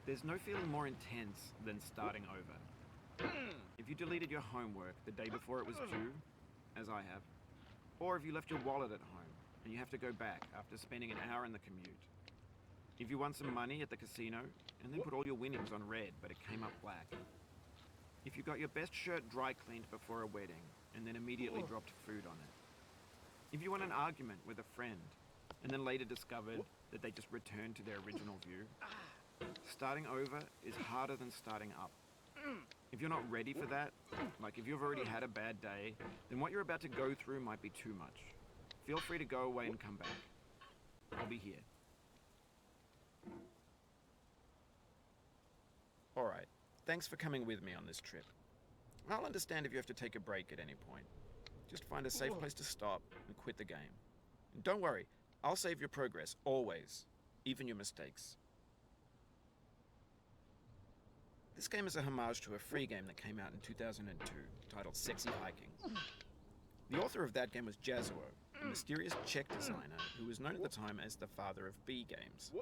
There's no feeling more intense than starting over. If you deleted your homework the day before it was due, as I have, or if you left your wallet at home and you have to go back after spending an hour in the commute. If you won some money at the casino and then put all your winnings on red but it came up black. If you got your best shirt dry cleaned before a wedding and then immediately dropped food on it. If you won an argument with a friend and then later discovered that they just returned to their original view. Starting over is harder than starting up. If you're not ready for that, like if you've already had a bad day, then what you're about to go through might be too much. Feel free to go away and come back. I'll be here. Alright, thanks for coming with me on this trip. I'll understand if you have to take a break at any point. Just find a safe place to stop and quit the game. And don't worry, I'll save your progress, always. Even your mistakes. This game is a homage to a free game that came out in 2002, titled Sexy Hiking. The author of that game was Jazuo, a mysterious Czech designer who was known at the time as the father of B games.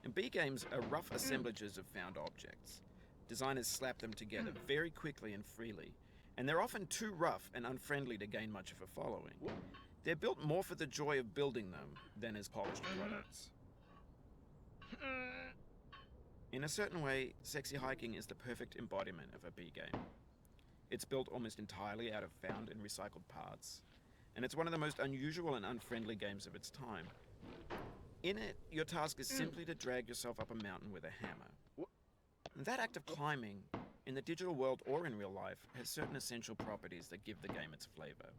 And B games are rough assemblages of found objects. Designers slap them together very quickly and freely, and they're often too rough and unfriendly to gain much of a following. They're built more for the joy of building them than as polished products. In a certain way, Sexy Hiking is the perfect embodiment of a B game. It's built almost entirely out of found and recycled parts, and it's one of the most unusual and unfriendly games of its time. In it, your task is simply to drag yourself up a mountain with a hammer. And that act of climbing, in the digital world or in real life, has certain essential properties that give the game its flavor.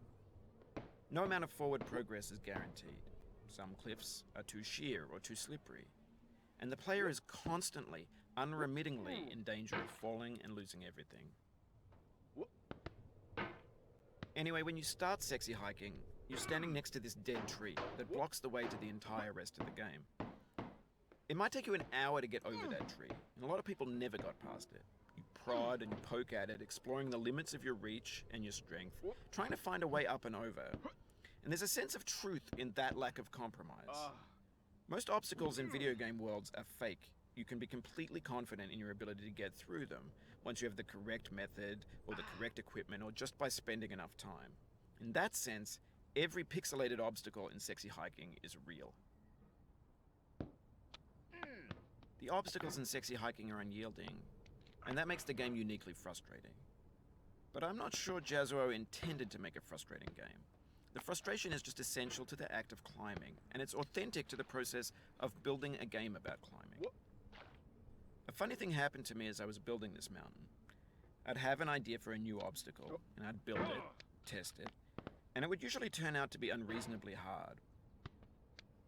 No amount of forward progress is guaranteed. Some cliffs are too sheer or too slippery. And the player is constantly, unremittingly in danger of falling and losing everything. Anyway, when you start Sexy Hiking, you're standing next to this dead tree that blocks the way to the entire rest of the game. It might take you an hour to get over that tree, and a lot of people never got past it. You prod and you poke at it, exploring the limits of your reach and your strength, trying to find a way up and over. And there's a sense of truth in that lack of compromise. Most obstacles in video game worlds are fake. You can be completely confident in your ability to get through them once you have the correct method or the correct equipment or just by spending enough time. In that sense, every pixelated obstacle in Sexy Hiking is real. The obstacles in Sexy Hiking are unyielding, and that makes the game uniquely frustrating. But I'm not sure Jazuo intended to make a frustrating game. The frustration is just essential to the act of climbing, and it's authentic to the process of building a game about climbing. A funny thing happened to me as I was building this mountain. I'd have an idea for a new obstacle, and I'd build it, test it, and it would usually turn out to be unreasonably hard.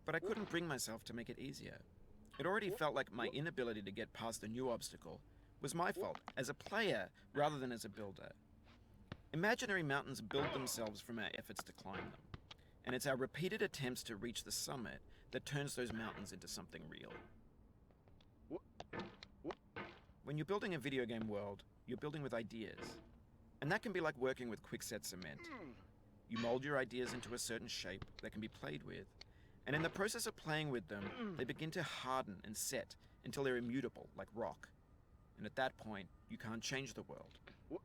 But I couldn't bring myself to make it easier. It already felt like my inability to get past the new obstacle was my fault, as a player rather than as a builder. Imaginary mountains build themselves from our efforts to climb them, and it's our repeated attempts to reach the summit that turns those mountains into something real. When you're building a video game world, you're building with ideas, and that can be like working with quickset cement. You mold your ideas into a certain shape that can be played with, and in the process of playing with them, they begin to harden and set until they're immutable, like rock. And at that point, you can't change the world.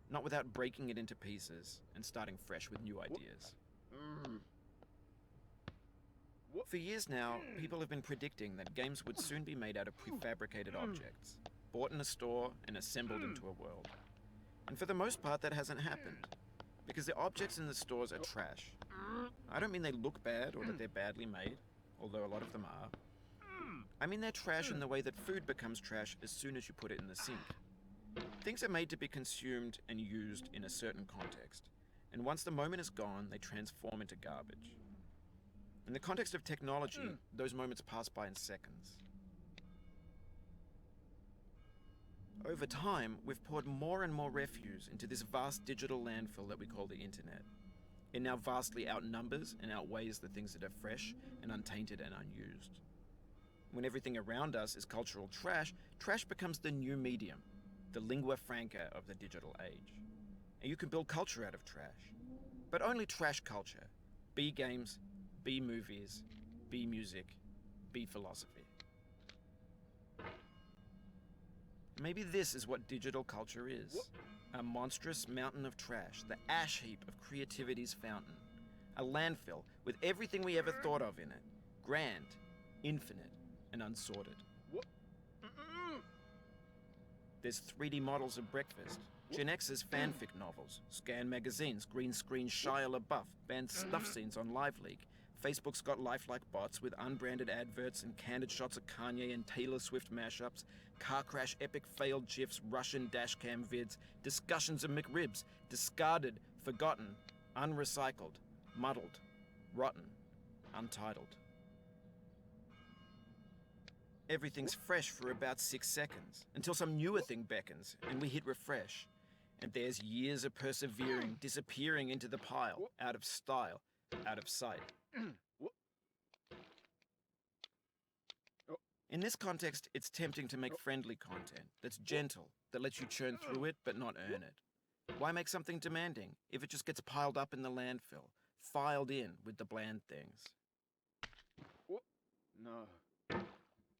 Not without breaking it into pieces and starting fresh with new ideas. For years now, people have been predicting that games would soon be made out of prefabricated objects, bought in a store and assembled into a world. And for the most part, that hasn't happened, because the objects in the stores are trash. I don't mean they look bad or that they're badly made, although a lot of them are. I mean they're trash in the way that food becomes trash as soon as you put it in the sink. Things are made to be consumed and used in a certain context, and once the moment is gone, they transform into garbage. In the context of technology, those moments pass by in seconds. Over time, we've poured more and more refuse into this vast digital landfill that we call the internet. It now vastly outnumbers and outweighs the things that are fresh and untainted and unused. When everything around us is cultural trash, trash becomes the new medium, the lingua franca of the digital age. And you can build culture out of trash. But only trash culture. B games, B movies, B music, B philosophy. Maybe this is what digital culture is. A monstrous mountain of trash, the ash heap of creativity's fountain. A landfill with everything we ever thought of in it. Grand, infinite, and unsorted. There's 3D models of breakfast, Gen X's fanfic novels, scan magazines, green screen Shia LaBeouf, banned stuff scenes on Live Leak. Facebook's got lifelike bots with unbranded adverts and candid shots of Kanye and Taylor Swift mashups, car crash epic failed GIFs, Russian dashcam vids, discussions of McRibs, discarded, forgotten, unrecycled, muddled, rotten, untitled. Everything's fresh for about 6 seconds, until some newer thing beckons, and we hit refresh. And there's years of persevering, disappearing into the pile, out of style, out of sight. In this context, it's tempting to make friendly content that's gentle, that lets you churn through it but not earn it. Why make something demanding if it just gets piled up in the landfill, filed in with the bland things? No.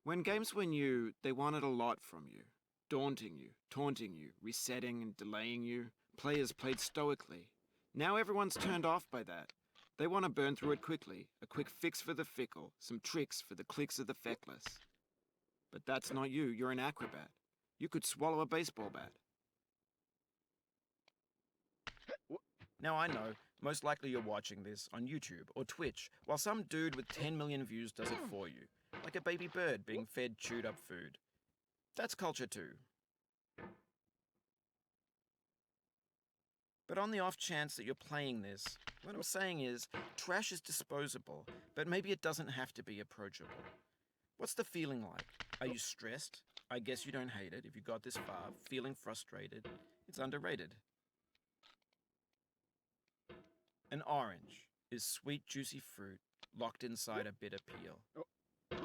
When games were new, they wanted a lot from you. Daunting you, taunting you, resetting and delaying you. Players played stoically. Now everyone's turned off by that. They want to burn through it quickly, a quick fix for the fickle, some tricks for the clicks of the feckless. But that's not you, you're an acrobat. You could swallow a baseball bat. Now I know, most likely you're watching this on YouTube or Twitch, while some dude with 10 million views does it for you, like a baby bird being fed chewed up food. That's culture too. But on the off chance that you're playing this, what I'm saying is, trash is disposable, but maybe it doesn't have to be approachable. What's the feeling like? Are you stressed? I guess you don't hate it if you got this far. Feeling frustrated? It's underrated. An orange is sweet, juicy fruit locked inside a bitter peel.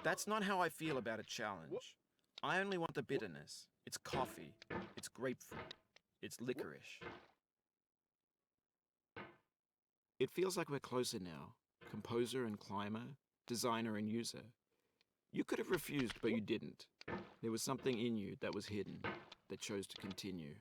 That's not how I feel about a challenge. I only want the bitterness. It's coffee. It's grapefruit. It's licorice. It feels like we're closer now. Composer and climber, designer and user. You could have refused, but you didn't. There was something in you that was hidden, that chose to continue.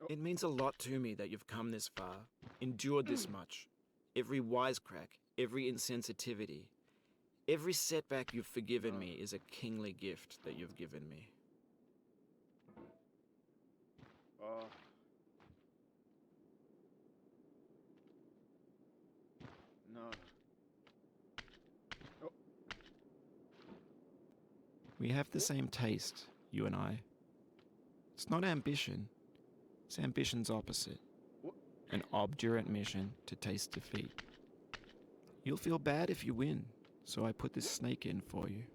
It means a lot to me that you've come this far, endured this much. Every wisecrack, every insensitivity, every setback you've forgiven me is a kingly gift that you've given me. No. We have the same taste, you and I. It's not ambition. It's ambition's opposite. An obdurate mission to taste defeat. You'll feel bad if you win, so I put this snake in for you.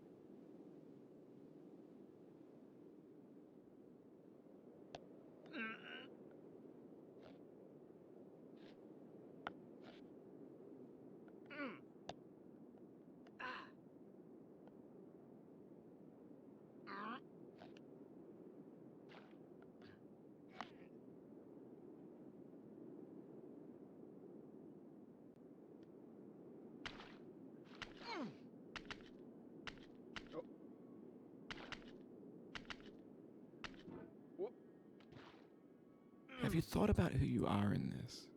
Have you thought about who you are in this?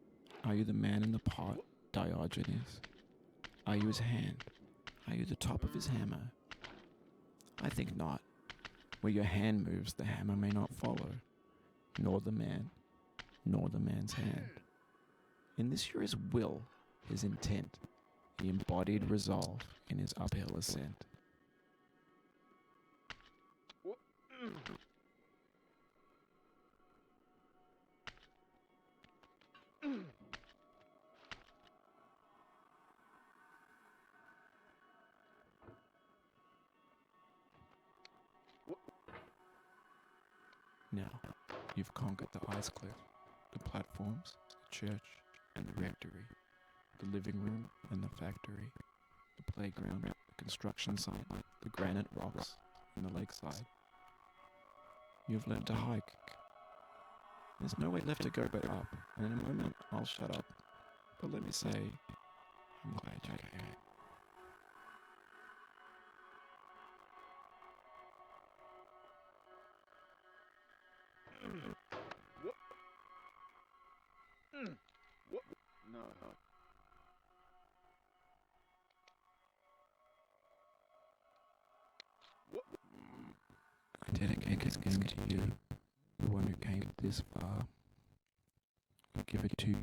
Are you the man in the pot, Diogenes? Are you his hand? Are you the top of his hammer? I think not. Where your hand moves, the hammer may not follow, nor the man, nor the man's hand. In this you're his will, his intent, the embodied resolve in his uphill ascent. Now, you've conquered the ice cliff, the platforms, the church, and the rectory, the living room and the factory, the playground, the construction site, the granite rocks, and the lakeside. You've learned to hike. There's no way left to go but up, and in a moment I'll shut up. But let me say, I'm glad you came. No. I dedicate this game to you, the one who came this far. I give it to you